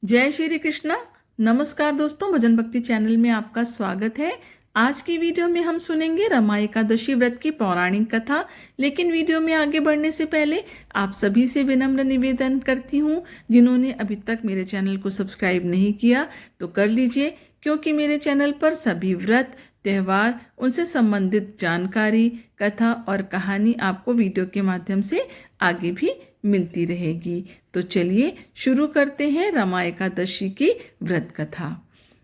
जय श्री कृष्णा। नमस्कार दोस्तों, भजन भक्ति चैनल में आपका स्वागत है। आज की वीडियो में हम सुनेंगे रमा एकादशी व्रत की पौराणिक कथा। लेकिन वीडियो में आगे बढ़ने से पहले आप सभी से विनम्र निवेदन करती हूँ, जिन्होंने अभी तक मेरे चैनल को सब्सक्राइब नहीं किया तो कर लीजिए, क्योंकि मेरे चैनल पर सभी व्रत, त्योहार, उनसे संबंधित जानकारी, कथा और कहानी आपको वीडियो के माध्यम से आगे भी मिलती रहेगी। तो चलिए शुरू करते हैं रमा एकादशी की व्रत कथा।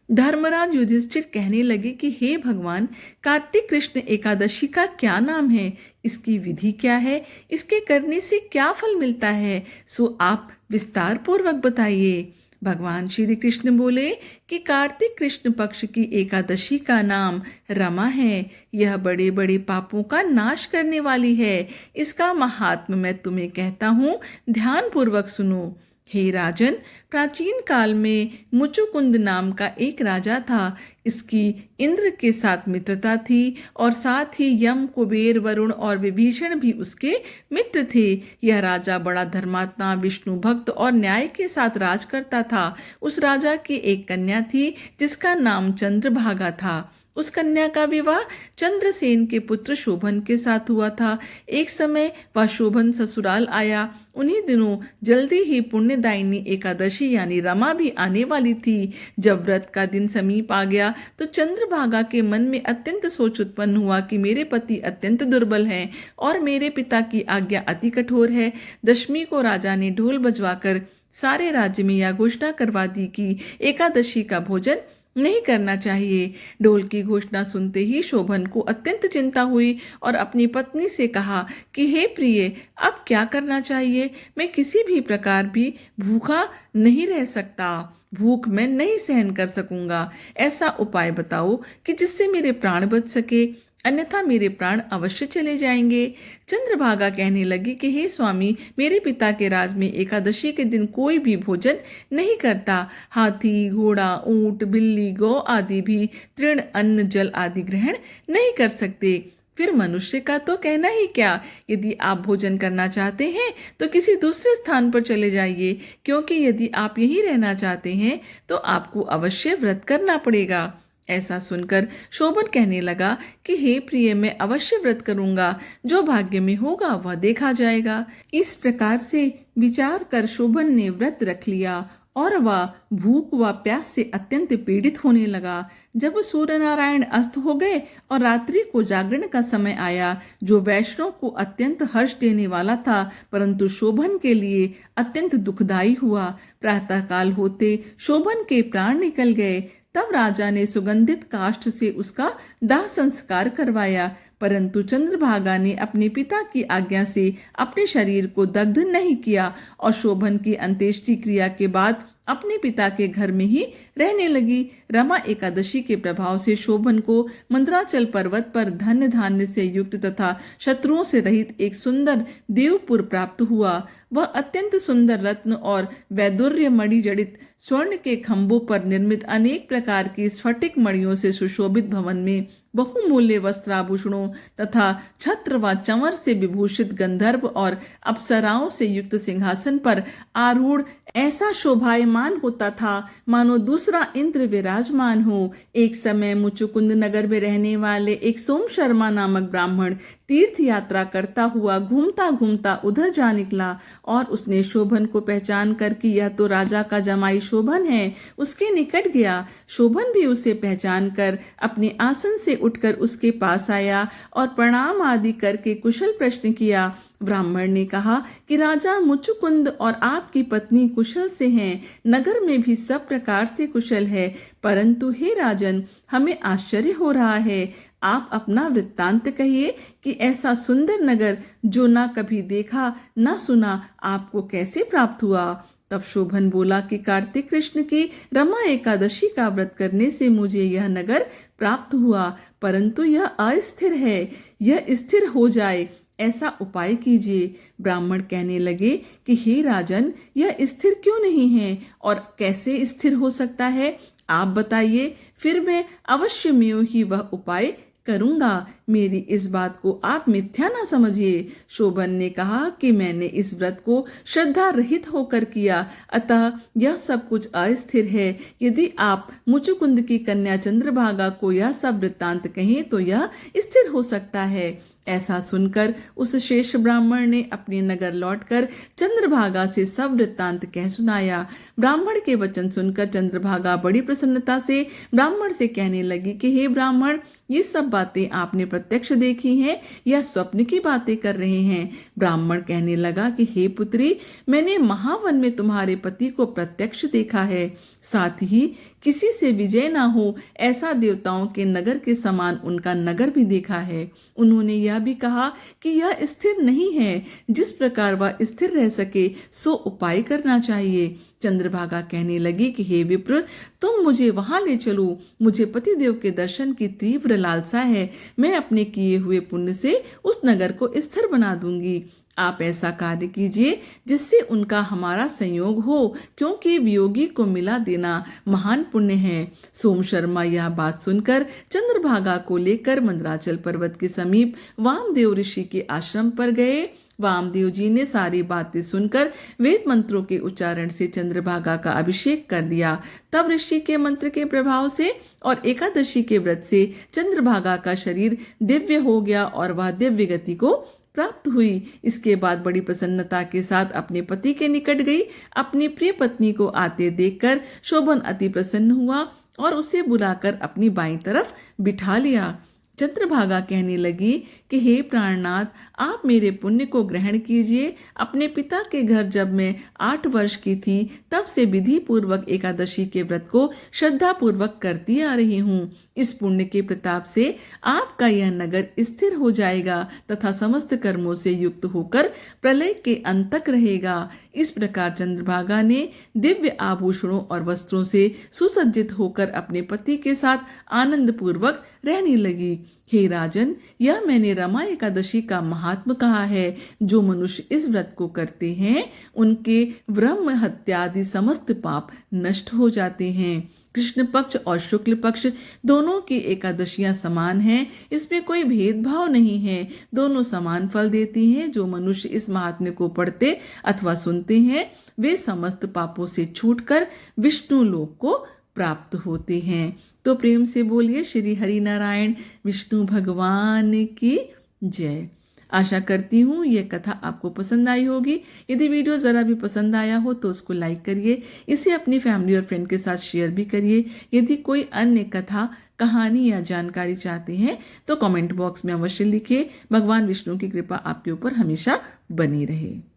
धर्मराज युधिष्ठिर कहने लगे कि हे भगवान, कार्तिक कृष्ण एकादशी का क्या नाम है, इसकी विधि क्या है, इसके करने से क्या फल मिलता है, सो आप विस्तार पूर्वक बताइए। भगवान श्री कृष्ण बोले कि कार्तिक कृष्ण पक्ष की एकादशी का नाम रमा है। यह बड़े बड़े पापों का नाश करने वाली है। इसका महात्म्य मैं तुम्हें कहता हूँ, ध्यान पूर्वक सुनो। हे राजन, प्राचीन काल में मुचुकुंद नाम का एक राजा था। इसकी इंद्र के साथ मित्रता थी और साथ ही यम, कुबेर, वरुण और विभीषण भी उसके मित्र थे। यह राजा बड़ा धर्मात्मा, विष्णु भक्त और न्याय के साथ राज करता था। उस राजा की एक कन्या थी जिसका नाम चंद्रभागा था। उस कन्या का विवाह चंद्रसेन के पुत्र शोभन के साथ हुआ था। एक समय वह शोभन ससुराल आया। उन्हीं दिनों जल्दी ही पुण्यदायिनी एकादशी यानी रमा भी आने वाली थी। जब व्रत का दिन समीप आ गया तो चंद्रभागा के मन में अत्यंत सोच उत्पन्न हुआ कि मेरे पति अत्यंत दुर्बल हैं और मेरे पिता की आज्ञा अति कठोर है। दशमी को राजा ने ढोल बजवाकर सारे राज्य में यह घोषणा करवा दी कि एकादशी का भोजन नहीं करना चाहिए। ढोल की घोषणा सुनते ही शोभन को अत्यंत चिंता हुई और अपनी पत्नी से कहा कि हे प्रिय, अब क्या करना चाहिए। मैं किसी भी प्रकार भी भूखा नहीं रह सकता। भूख मैं नहीं सहन कर सकूंगा। ऐसा उपाय बताओ कि जिससे मेरे प्राण बच सके, अन्यथा मेरे प्राण अवश्य चले जाएंगे। चंद्रभागा कहने लगी कि हे स्वामी, मेरे पिता के राज में एकादशी के दिन कोई भी भोजन नहीं करता। हाथी, घोड़ा, ऊंट, बिल्ली, गौ आदि भी तृण, अन्न, जल आदि ग्रहण नहीं कर सकते। फिर मनुष्य का तो कहना ही क्या। यदि आप भोजन करना चाहते हैं तो किसी दूसरे स्थान पर चले जाइए, क्योंकि यदि आप यहीं रहना चाहते हैं तो आपको अवश्य व्रत करना पड़ेगा। ऐसा सुनकर शोभन कहने लगा कि हे प्रिय, मैं अवश्य व्रत करूंगा। जो भाग्य में होगा वह देखा जाएगा। इस प्रकार से विचार कर शोभन ने व्रत रख लिया और वह भूख व प्यास से अत्यंत पीड़ित होने लगा। जब सूर्य नारायण अस्त हो गए और रात्रि को जागरण का समय आया, जो वैष्णव को अत्यंत हर्ष देने वाला था, परंतु शोभन के लिए अत्यंत दुखदायी हुआ। प्रातःकाल होते शोभन के प्राण निकल गए। तब राजा ने सुगंधित काष्ठ से उसका दाह संस्कार करवाया, परंतु चंद्रभागा ने अपने पिता की आज्ञा से अपने शरीर को दग्ध नहीं किया और शोभन की अंत्येष्टि क्रिया के बाद अपने पिता के घर में ही रहने लगी। रमा एकादशी के प्रभाव से शोभन को मंदराचल पर्वत पर धन्य धान्य से युक्त तथा शत्रुओं से रहित एक सुंदर देवपुर प्राप्त हुआ। वह अत्यंत सुंदर रत्न और वैदुर्य मणि जड़ित स्वर्ण के खंभों पर निर्मित अनेक प्रकार की स्फटिक मणियों से सुशोभित भवन में बहुमूल्य वस्त्राभूषणों तथा छत्र व चंवर से विभूषित गंधर्व और अप्सराओं से युक्त सिंहासन पर आरूढ़ ऐसा शोभायमान होता था मानो दूसरा इंद्र विराजमान हो। एक समय मुचुकुंद नगर में रहने वाले एक सोम शर्मा नामक ब्राह्मण तीर्थ यात्रा करता हुआ घूमता घूमता उधर जा निकला और उसने शोभन को पहचान कर कि यह तो राजा का जमाई शोभन है, उसके निकट गया। शोभन भी उसे पहचान कर अपने आसन से उठकर उसके पास आया और प्रणाम आदि करके कुशल प्रश्न किया। ब्राह्मण ने कहा कि राजा मुचुकुंद और आपकी पत्नी कुशल से हैं, नगर में भी सब प्रकार से कुशल है, परंतु हे राजन, हमें आश्चर्य हो रहा है। आप अपना वृत्तांत कहिए कि ऐसा सुंदर नगर जो ना कभी देखा ना सुना आपको कैसे प्राप्त हुआ। तब शोभन बोला कि कार्तिक कृष्ण की रमा एकादशी का व्रत करने से मुझे यह नगर प्राप्त हुआ, परंतु यह अस्थिर है। यह स्थिर हो जाए ऐसा उपाय कीजिए। ब्राह्मण कहने लगे कि हे राजन, यह स्थिर क्यों नहीं है और कैसे स्थिर हो सकता है, आप बताइए, फिर मैं अवश्य में ही वह उपाय करूंगा। मेरी इस बात को आप मिथ्या ना समझिए। शोभन ने कहा कि मैंने इस व्रत को श्रद्धा रहित होकर किया, अतः यह सब कुछ अस्थिर है। यदि आप मुचुकुंद की कन्या चंद्रभागा को यह सब वृत्तांत कहें तो यह स्थिर हो सकता है। ऐसा सुनकर उस शेष ब्राह्मण ने अपने नगर लौटकर चंद्रभागा से सब वृत्तांत कह सुनाया। ब्राह्मण के वचन सुनकर चंद्रभागा बड़ी प्रसन्नता से ब्राह्मण से कहने लगी कि हे ब्राह्मण, ये सब बातें आपने प्रत्यक्ष देखी हैं या स्वप्न की बातें कर रहे हैं? ब्राह्मण कहने लगा कि हे पुत्री, मैंने महावन में तुम्हारे पति को प्रत्यक्ष देखा है, साथ ही किसी से विजय ना हो ऐसा देवताओं के नगर के समान उनका नगर भी देखा है। उन्होंने यह भी कहा कि यह स्थिर नहीं है, जिस प्रकार वह स्थिर रह सके सो उपाय करना चाहिए। चंद्रभागा कहने लगी कि हे विप्र, तुम मुझे वहां ले चलो। मुझे पतिदेव के दर्शन की तीव्र लालसा है। मैं अपने किए हुए पुण्य से उस नगर को स्थिर बना दूंगी। आप ऐसा कार्य कीजिए जिससे उनका हमारा संयोग हो, क्योंकि वियोगी को मिला देना महान पुण्य है। सोम शर्मा यह बात सुनकर चंद्रभागा को लेकर मंदराचल पर्वत के समीप वामदेव ऋषि के आश्रम पर गए। वामदेव जी ने सारी बातें सुनकर वेद मंत्रों के उच्चारण से चंद्रभागा का अभिषेक कर दिया। तब ऋषि के मंत्र के प्रभाव से और एकादशी के व्रत से चंद्रभागा का शरीर दिव्य हो गया और वह दिव्य गति को प्राप्त हुई। इसके बाद बड़ी प्रसन्नता के साथ अपने पति के निकट गई। अपनी प्रिय पत्नी को आते देखकर शोभन अति प्रसन्न हुआ और उसे बुलाकर अपनी बाईं तरफ बिठा लिया। चंद्रभागा कहने लगी कि हे प्राणनाथ, आप मेरे पुण्य को ग्रहण कीजिए। अपने पिता के घर जब मैं 8 वर्ष की थी तब से विधि पूर्वक एकादशी के व्रत को श्रद्धा पूर्वक करती आ रही हूँ। इस पुण्य के प्रताप से आपका यह नगर स्थिर हो जाएगा तथा समस्त कर्मों से युक्त होकर प्रलय के अंत तक रहेगा। इस प्रकार चंद्रभागा ने दिव्य आभूषणों और वस्त्रों से सुसज्जित होकर अपने पति के साथ आनंद पूर्वक रहने लगी। हे राजन, यह मैंने रमा एकादशी का महात्म कहा है। जो मनुष्य इस व्रत को करते हैं उनके ब्रह्म हत्या आदि समस्त पाप नष्ट हो जाते हैं। कृष्ण पक्ष और शुक्ल पक्ष दोनों की एकादशियां समान हैं, इसमें कोई भेदभाव नहीं है। दोनों समान फल देती हैं। जो मनुष्य इस महात्म्य को पढ़ते अथवा सुनते हैं वे समस्त पापों से छूटकर विष्णु लोक को प्राप्त होते हैं। तो प्रेम से बोलिए श्री हरि नारायण विष्णु भगवान की जय। आशा करती हूँ यह कथा आपको पसंद आई होगी। यदि वीडियो ज़रा भी पसंद आया हो तो उसको लाइक करिए, इसे अपनी फैमिली और फ्रेंड के साथ शेयर भी करिए। यदि कोई अन्य कथा, कहानी या जानकारी चाहते हैं तो कमेंट बॉक्स में अवश्य लिखिए। भगवान विष्णु की कृपा आपके ऊपर हमेशा बनी रहे।